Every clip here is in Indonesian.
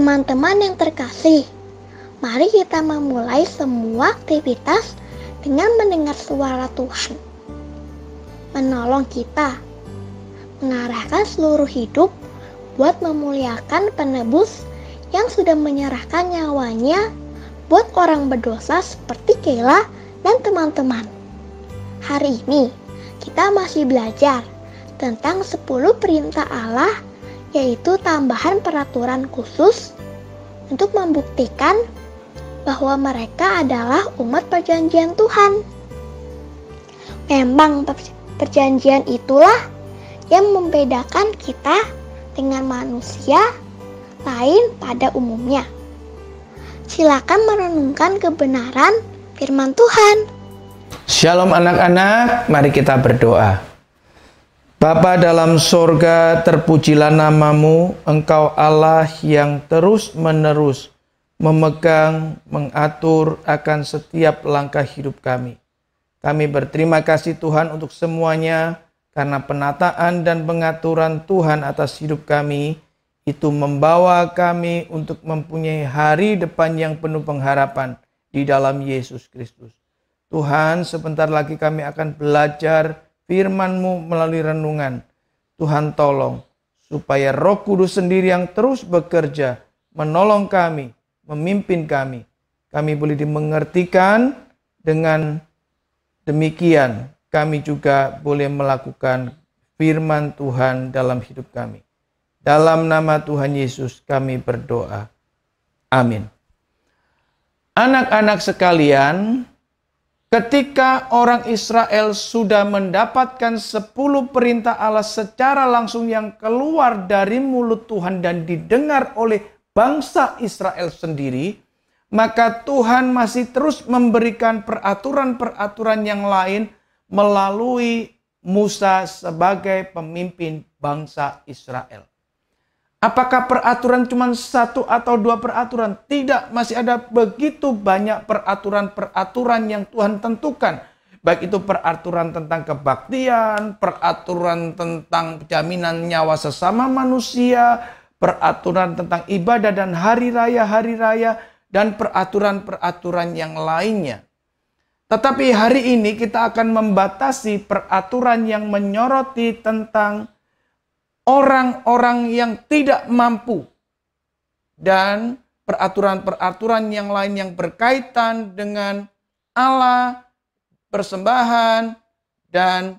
Teman-teman yang terkasih, mari kita memulai semua aktivitas dengan mendengar suara Tuhan, menolong kita, mengarahkan seluruh hidup buat memuliakan penebus yang sudah menyerahkan nyawanya buat orang berdosa seperti Kayla dan teman-teman. Hari ini kita masih belajar tentang 10 perintah Allah, yaitu tambahan peraturan khusus untuk membuktikan bahwa mereka adalah umat perjanjian Tuhan. Memang perjanjian itulah yang membedakan kita dengan manusia lain pada umumnya. Silakan merenungkan kebenaran firman Tuhan. Shalom anak-anak, mari kita berdoa. Bapa dalam sorga, terpujilah namamu, Engkau Allah yang terus-menerus memegang, mengatur akan setiap langkah hidup kami. Kami berterima kasih Tuhan untuk semuanya, karena penataan dan pengaturan Tuhan atas hidup kami, itu membawa kami untuk mempunyai hari depan yang penuh pengharapan di dalam Yesus Kristus. Tuhan, sebentar lagi kami akan belajar firman-Mu melalui renungan. Tuhan tolong supaya Roh Kudus sendiri yang terus bekerja, menolong kami, memimpin kami. Kami boleh dimengertikan, dengan demikian kami juga boleh melakukan firman Tuhan dalam hidup kami. Dalam nama Tuhan Yesus kami berdoa. Amin. Anak-anak sekalian, ketika orang Israel sudah mendapatkan 10 perintah Allah secara langsung yang keluar dari mulut Tuhan dan didengar oleh bangsa Israel sendiri, maka Tuhan masih terus memberikan peraturan-peraturan yang lain melalui Musa sebagai pemimpin bangsa Israel. Apakah peraturan cuma 1 atau 2 peraturan? Tidak, masih ada begitu banyak peraturan-peraturan yang Tuhan tentukan. Baik itu peraturan tentang kebaktian, peraturan tentang jaminan nyawa sesama manusia, peraturan tentang ibadah dan hari raya, dan peraturan-peraturan yang lainnya. Tetapi hari ini kita akan membatasi peraturan yang menyoroti tentang orang-orang yang tidak mampu, dan peraturan-peraturan yang lain yang berkaitan dengan Allah, persembahan, dan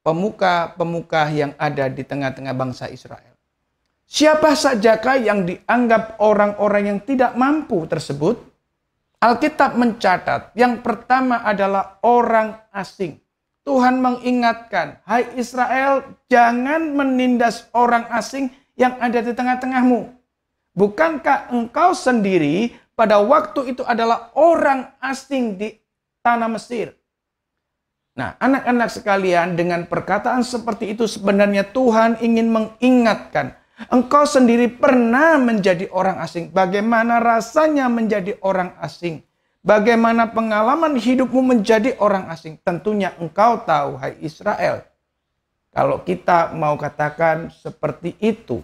pemuka-pemuka yang ada di tengah-tengah bangsa Israel. Siapa sajakah yang dianggap orang-orang yang tidak mampu tersebut? Alkitab mencatat yang pertama adalah orang asing. Tuhan mengingatkan, hai Israel, jangan menindas orang asing yang ada di tengah-tengahmu. Bukankah engkau sendiri pada waktu itu adalah orang asing di tanah Mesir? Nah, anak-anak sekalian, dengan perkataan seperti itu sebenarnya Tuhan ingin mengingatkan, engkau sendiri pernah menjadi orang asing. Bagaimana rasanya menjadi orang asing? Bagaimana pengalaman hidupmu menjadi orang asing? Tentunya engkau tahu, hai Israel. Kalau kita mau katakan seperti itu.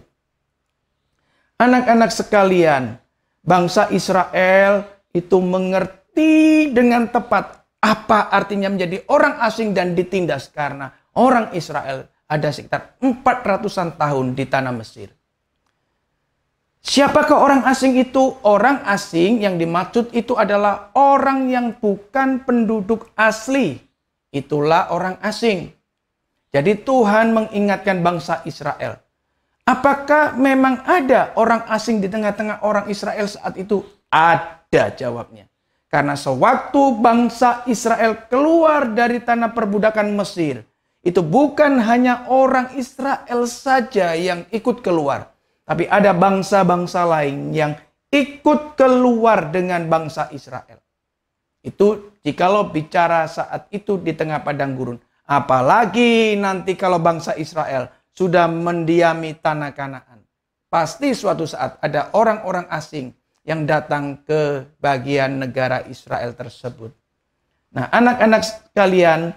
Anak-anak sekalian, bangsa Israel itu mengerti dengan tepat apa artinya menjadi orang asing dan ditindas, karena orang Israel ada sekitar 400-an tahun di tanah Mesir. Siapakah orang asing itu? Orang asing yang dimaksud itu adalah orang yang bukan penduduk asli. Itulah orang asing. Jadi Tuhan mengingatkan bangsa Israel. Apakah memang ada orang asing di tengah-tengah orang Israel saat itu? Ada jawabnya. Karena sewaktu bangsa Israel keluar dari tanah perbudakan Mesir, itu bukan hanya orang Israel saja yang ikut keluar. Tapi ada bangsa-bangsa lain yang ikut keluar dengan bangsa Israel. Itu jikalau bicara saat itu di tengah padang gurun. Apalagi nanti kalau bangsa Israel sudah mendiami tanah Kanaan. Pasti suatu saat ada orang-orang asing yang datang ke bagian negara Israel tersebut. Nah, anak-anak sekalian,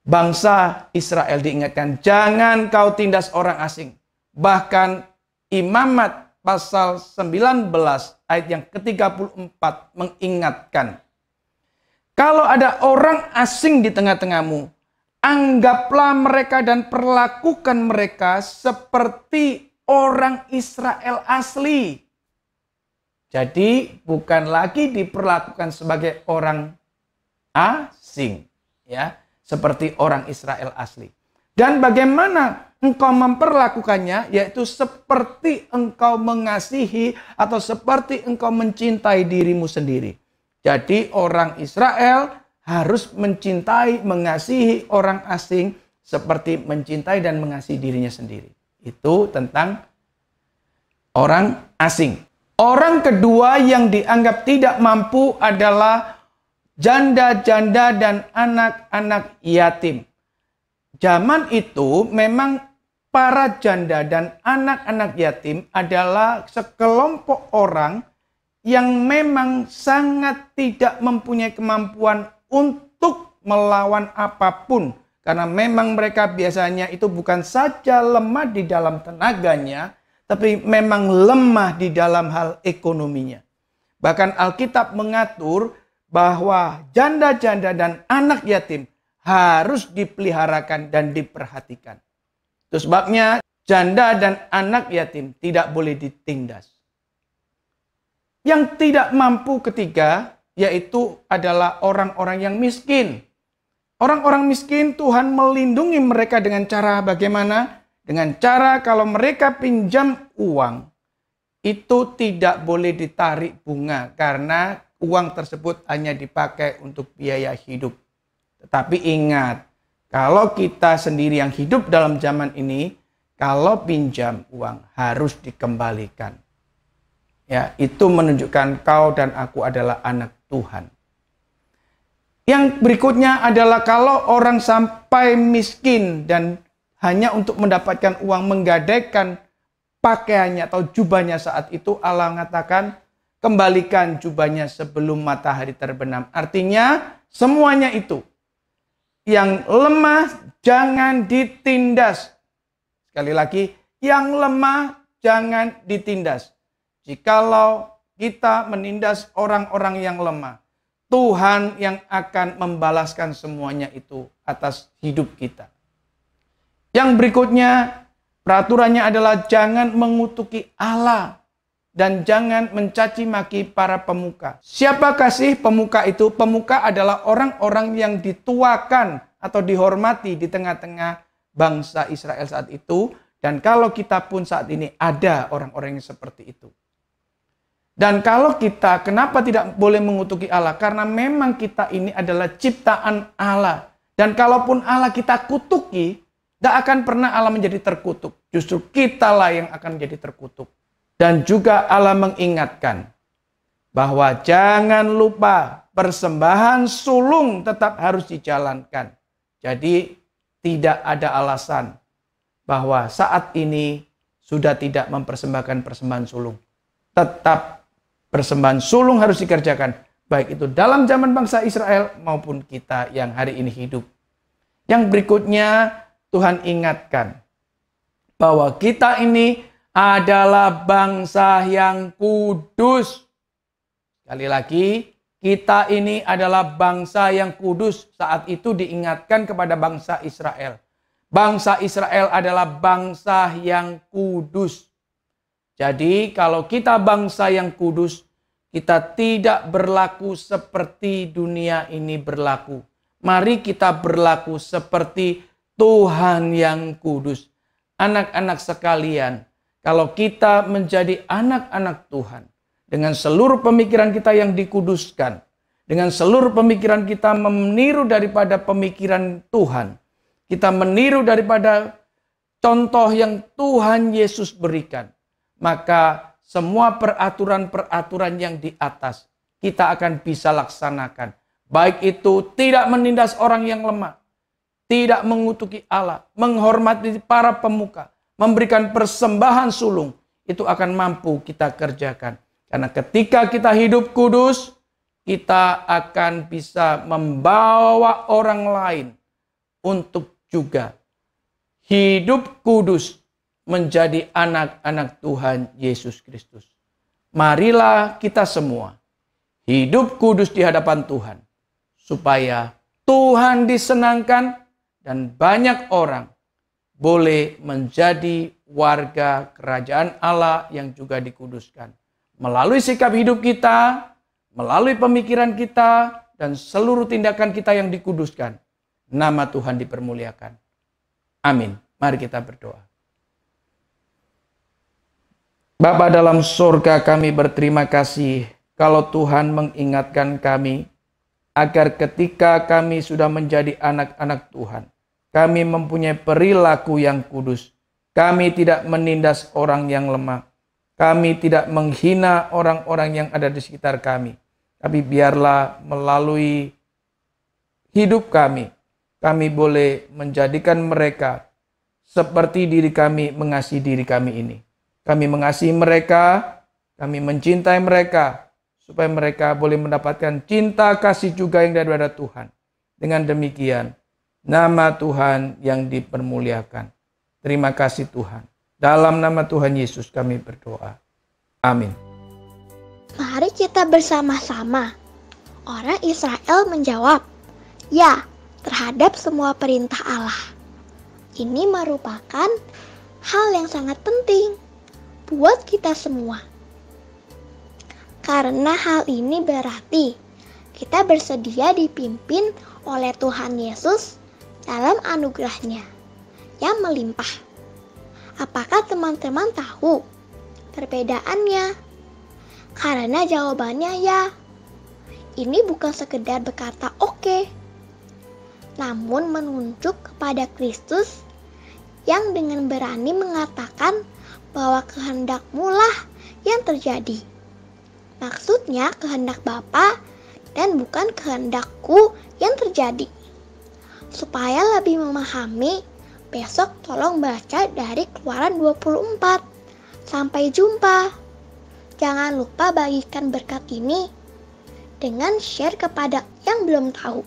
bangsa Israel diingatkan, jangan kau tindas orang asing. Bahkan imamat pasal 19 ayat yang ke-34 mengingatkan, kalau ada orang asing di tengah-tengahmu, anggaplah mereka dan perlakukan mereka seperti orang Israel asli. Jadi bukan lagi diperlakukan sebagai orang asing, ya, seperti orang Israel asli. Dan bagaimana engkau memperlakukannya, yaitu seperti engkau mengasihi atau seperti engkau mencintai dirimu sendiri. Jadi orang Israel harus mencintai, mengasihi orang asing seperti mencintai dan mengasihi dirinya sendiri. Itu tentang orang asing. Orang kedua yang dianggap tidak mampu adalah janda-janda dan anak-anak yatim. Zaman itu memang para janda dan anak-anak yatim adalah sekelompok orang yang memang sangat tidak mempunyai kemampuan untuk melawan apapun. Karena memang mereka biasanya itu bukan saja lemah di dalam tenaganya, tapi memang lemah di dalam hal ekonominya. Bahkan Alkitab mengatur bahwa janda-janda dan anak yatim harus dipeliharakan dan diperhatikan. Itu sebabnya janda dan anak yatim tidak boleh ditindas. Yang tidak mampu ketiga yaitu adalah orang-orang yang miskin. Orang-orang miskin Tuhan melindungi mereka dengan cara bagaimana? Dengan cara kalau mereka pinjam uang, itu tidak boleh ditarik bunga karena uang tersebut hanya dipakai untuk biaya hidup. Tetapi ingat, kalau kita sendiri yang hidup dalam zaman ini, kalau pinjam uang harus dikembalikan. Ya, itu menunjukkan kau dan aku adalah anak Tuhan. Yang berikutnya adalah kalau orang sampai miskin dan hanya untuk mendapatkan uang menggadaikan pakaiannya atau jubahnya saat itu, Allah mengatakan kembalikan jubahnya sebelum matahari terbenam. Artinya semuanya itu yang lemah jangan ditindas. Sekali lagi, yang lemah jangan ditindas. Jikalau kita menindas orang-orang yang lemah, Tuhan yang akan membalaskan semuanya itu atas hidup kita. Yang berikutnya, peraturannya adalah jangan mengutuki Allah dan jangan mencaci maki para pemuka. Siapakah sih pemuka itu? Pemuka adalah orang-orang yang dituakan atau dihormati di tengah-tengah bangsa Israel saat itu. Dan kalau kita pun saat ini ada orang-orang yang seperti itu. Dan kalau kita, kenapa tidak boleh mengutuki Allah? Karena memang kita ini adalah ciptaan Allah. Dan kalaupun Allah kita kutuki, tidak akan pernah Allah menjadi terkutuk. Justru kitalah yang akan menjadi terkutuk. Dan juga Allah mengingatkan bahwa jangan lupa persembahan sulung tetap harus dijalankan. Jadi tidak ada alasan bahwa saat ini sudah tidak mempersembahkan persembahan sulung. Tetap persembahan sulung harus dikerjakan. Baik itu dalam zaman bangsa Israel maupun kita yang hari ini hidup. Yang berikutnya Tuhan ingatkan bahwa kita ini adalah bangsa yang kudus. Sekali lagi, kita ini adalah bangsa yang kudus. Saat itu diingatkan kepada bangsa Israel. Bangsa Israel adalah bangsa yang kudus. Jadi kalau kita bangsa yang kudus, kita tidak berlaku seperti dunia ini berlaku. Mari kita berlaku seperti Tuhan yang kudus. Anak-anak sekalian, kalau kita menjadi anak-anak Tuhan, dengan seluruh pemikiran kita yang dikuduskan, dengan seluruh pemikiran kita meniru daripada pemikiran Tuhan, kita meniru daripada contoh yang Tuhan Yesus berikan, maka semua peraturan-peraturan yang di atas kita akan bisa laksanakan. Baik itu tidak menindas orang yang lemah, tidak mengutuki Allah, menghormati para pemuka, memberikan persembahan sulung, itu akan mampu kita kerjakan. Karena ketika kita hidup kudus, kita akan bisa membawa orang lain untuk juga hidup kudus, menjadi anak-anak Tuhan Yesus Kristus. Marilah kita semua hidup kudus di hadapan Tuhan, supaya Tuhan disenangkan dan banyak orang boleh menjadi warga kerajaan Allah yang juga dikuduskan. Melalui sikap hidup kita, melalui pemikiran kita, dan seluruh tindakan kita yang dikuduskan, nama Tuhan dipermuliakan. Amin. Mari kita berdoa. Bapa dalam surga, kami berterima kasih kalau Tuhan mengingatkan kami agar ketika kami sudah menjadi anak-anak Tuhan, kami mempunyai perilaku yang kudus. Kami tidak menindas orang yang lemah. Kami tidak menghina orang-orang yang ada di sekitar kami. Tapi biarlah melalui hidup kami boleh menjadikan mereka seperti diri kami mengasihi diri kami ini. Kami mengasihi mereka, kami mencintai mereka, supaya mereka boleh mendapatkan cinta kasih juga yang daripada Tuhan. Dengan demikian, nama Tuhan yang dipermuliakan. Terima kasih Tuhan. Dalam nama Tuhan Yesus kami berdoa. Amin. Mari kita bersama-sama. Orang Israel menjawab, "Ya," terhadap semua perintah Allah. Ini merupakan hal yang sangat penting buat kita semua. Karena hal ini berarti kita bersedia dipimpin oleh Tuhan Yesus dalam anugerahnya yang melimpah. Apakah teman-teman tahu perbedaannya? Karena jawabannya ya. Ini bukan sekedar berkata oke, namun menunjuk kepada Kristus yang dengan berani mengatakan bahwa kehendak-Mu lah yang terjadi. Maksudnya kehendak Bapa dan bukan kehendakku yang terjadi. Supaya lebih memahami, besok tolong baca dari Keluaran 24. Sampai jumpa. Jangan lupa bagikan berkat ini dengan share kepada yang belum tahu.